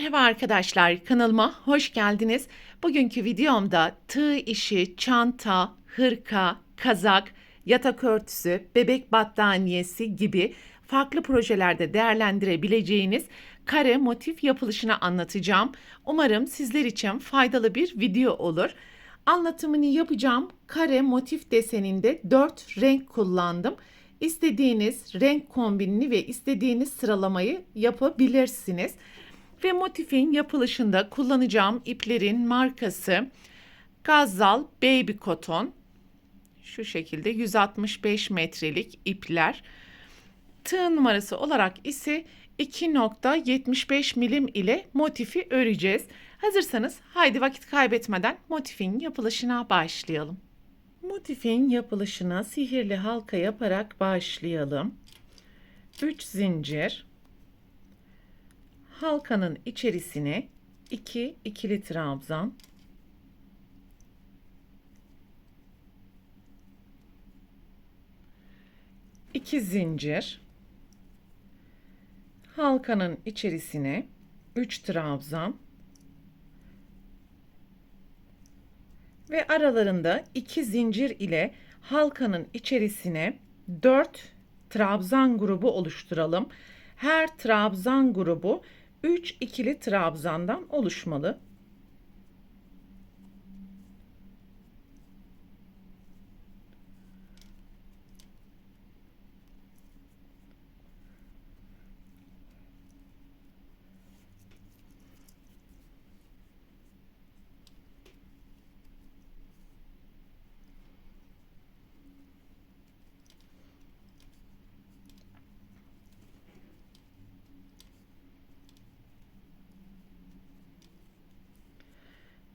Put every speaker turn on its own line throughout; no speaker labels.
Merhaba arkadaşlar, kanalıma hoş geldiniz. Bugünkü videomda tığ işi, çanta, hırka, kazak, yatak örtüsü, bebek battaniyesi gibi farklı projelerde değerlendirebileceğiniz kare motif yapılışını anlatacağım. Umarım sizler için faydalı bir video olur. Anlatımını yapacağım kare motif deseninde 4 renk kullandım. İstediğiniz renk kombinini ve istediğiniz sıralamayı yapabilirsiniz. Ve motifin yapılışında kullanacağım iplerin markası Gazzal Baby Cotton. Şu şekilde 165 metrelik ipler. Tığ numarası olarak ise 2,75 milim ile motifi öreceğiz. Hazırsanız haydi vakit kaybetmeden motifin yapılışına başlayalım. Motifin yapılışına sihirli halka yaparak başlayalım. 3 zincir, halkanın içerisine 2 ikili trabzan, iki zincir, halkanın içerisine 3 trabzan ve aralarında 2 zincir ile halkanın içerisine 4 trabzan grubu oluşturalım. Her trabzan grubu 3 ikili trabzandan oluşmalı.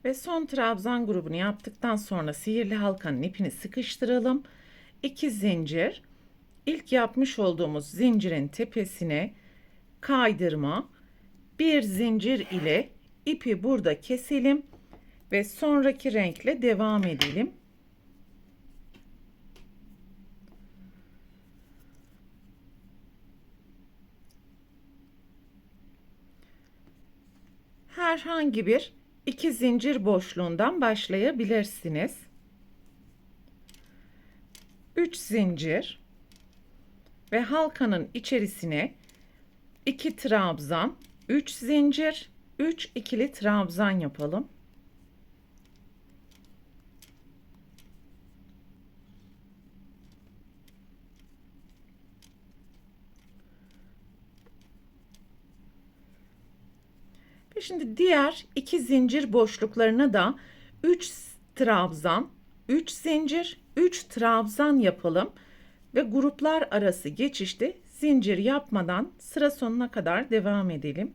Ve son trabzan grubunu yaptıktan sonra sihirli halkanın ipini sıkıştıralım. 2 zincir, ilk yapmış olduğumuz zincirin tepesine kaydırma, bir zincir ile ipi burada keselim ve sonraki renkle devam edelim. Herhangi bir 2 zincir boşluğundan başlayabilirsiniz. 3 zincir ve halkanın içerisine 2 trabzan, 3 zincir, 3 ikili trabzan yapalım. Ve şimdi diğer 2 zincir boşluklarına da 3 trabzan, 3 zincir, 3 trabzan yapalım ve gruplar arası geçişte zincir yapmadan sıra sonuna kadar devam edelim.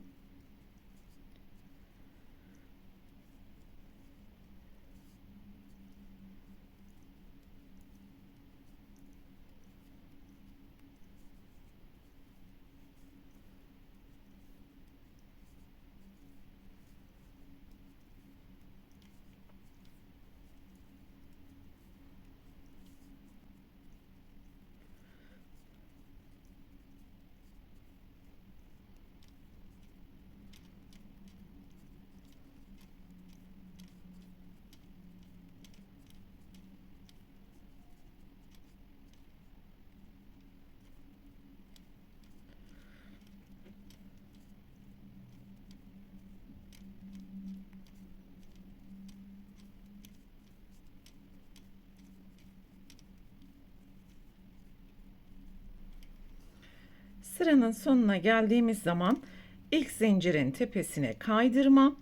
Sıranın sonuna geldiğimiz zaman ilk zincirin tepesine kaydırma,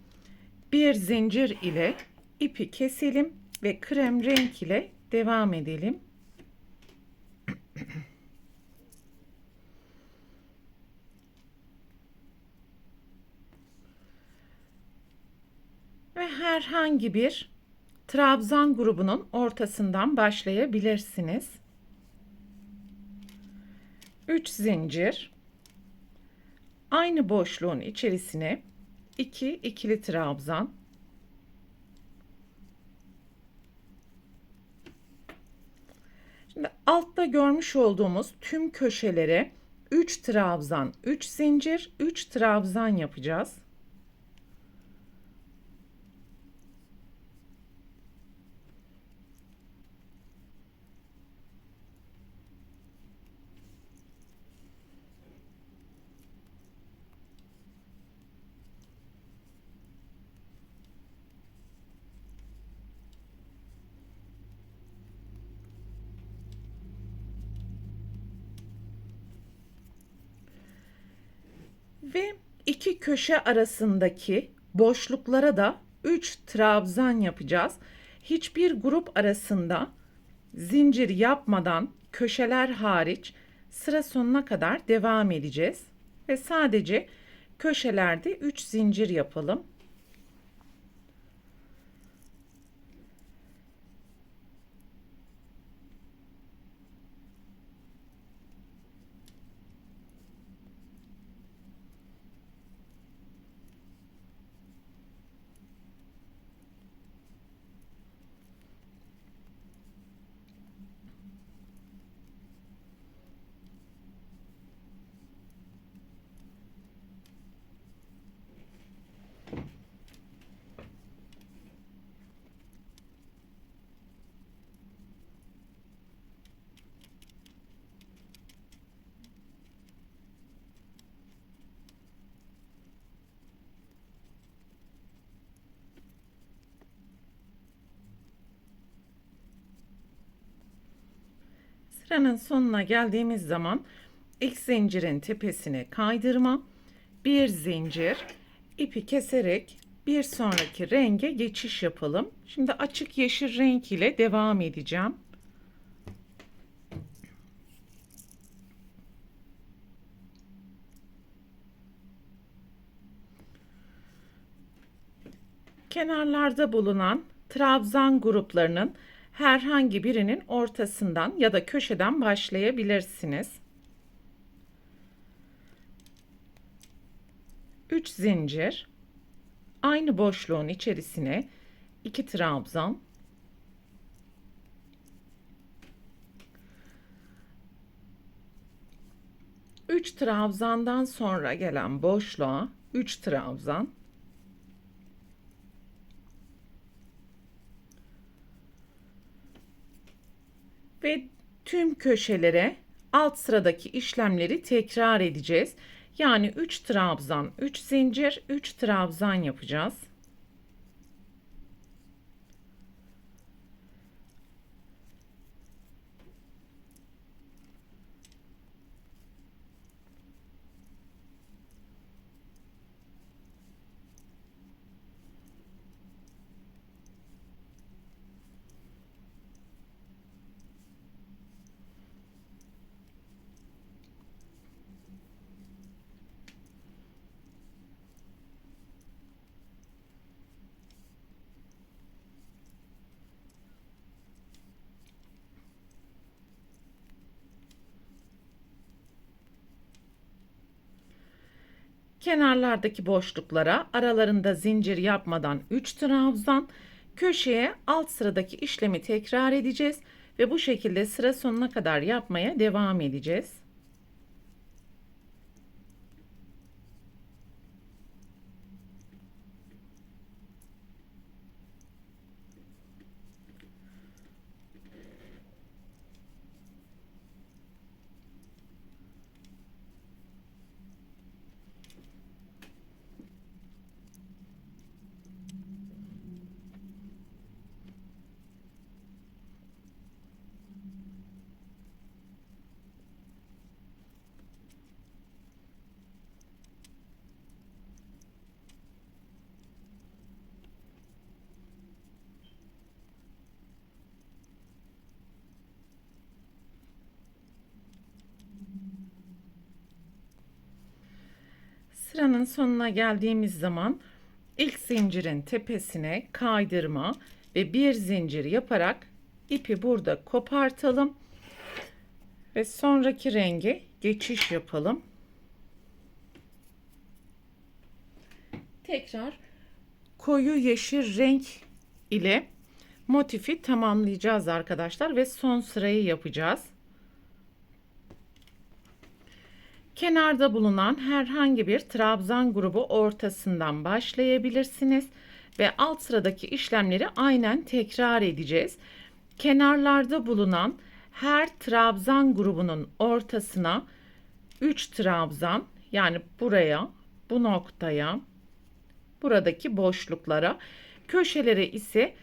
bir zincir ile ipi keselim ve krem renk ile devam edelim. Ve herhangi bir trabzan grubunun ortasından başlayabilirsiniz. 3 zincir, aynı boşluğun içerisine 2 ikili trabzan, şimdi altta görmüş olduğumuz tüm köşelere 3 trabzan, 3 zincir, 3 trabzan yapacağız. Ve iki köşe arasındaki boşluklara da 3 trabzan yapacağız. Hiçbir grup arasında zincir yapmadan köşeler hariç sıra sonuna kadar devam edeceğiz. Ve sadece köşelerde 3 zincir yapalım. Sıranın sonuna geldiğimiz zaman ilk zincirin tepesine kaydırma, bir zincir, ipi keserek bir sonraki renge geçiş yapalım. Şimdi açık yeşil renk ile devam edeceğim. Kenarlarda bulunan trabzan gruplarının herhangi birinin ortasından ya da köşeden başlayabilirsiniz. 3 zincir, aynı boşluğun içerisine 2 trabzan, üç trabzandan sonra gelen boşluğa 3 trabzan, ve tüm köşelere alt sıradaki işlemleri tekrar edeceğiz. Yani 3 trabzan, 3 zincir, 3 trabzan yapacağız. Kenarlardaki boşluklara aralarında zincir yapmadan 3 trabzan, köşeye alt sıradaki işlemi tekrar edeceğiz ve bu şekilde sıra sonuna kadar yapmaya devam edeceğiz. Sıranın sonuna geldiğimiz zaman ilk zincirin tepesine kaydırma ve bir zincir yaparak ipi burada kopartalım ve sonraki renge geçiş yapalım. Tekrar koyu yeşil renk ile motifi tamamlayacağız arkadaşlar ve son sırayı yapacağız. Kenarda bulunan herhangi bir trabzan grubu ortasından başlayabilirsiniz ve alt sıradaki işlemleri aynen tekrar edeceğiz. Kenarlarda bulunan her trabzan grubunun ortasına 3 trabzan, yani buraya, bu noktaya, buradaki boşluklara, köşelere ise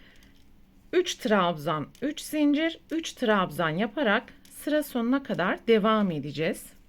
3 trabzan, 3 zincir, 3 trabzan yaparak sıra sonuna kadar devam edeceğiz.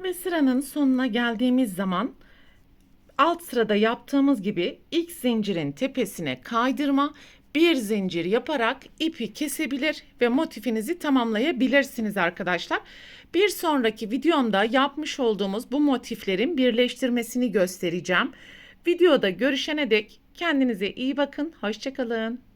Ve sıranın sonuna geldiğimiz zaman alt sırada yaptığımız gibi ilk zincirin tepesine kaydırma, bir zincir yaparak ipi kesebilir ve motifinizi tamamlayabilirsiniz arkadaşlar. Bir sonraki videomda yapmış olduğumuz bu motiflerin birleştirmesini göstereceğim. Videoda görüşene dek kendinize iyi bakın. Hoşça kalın.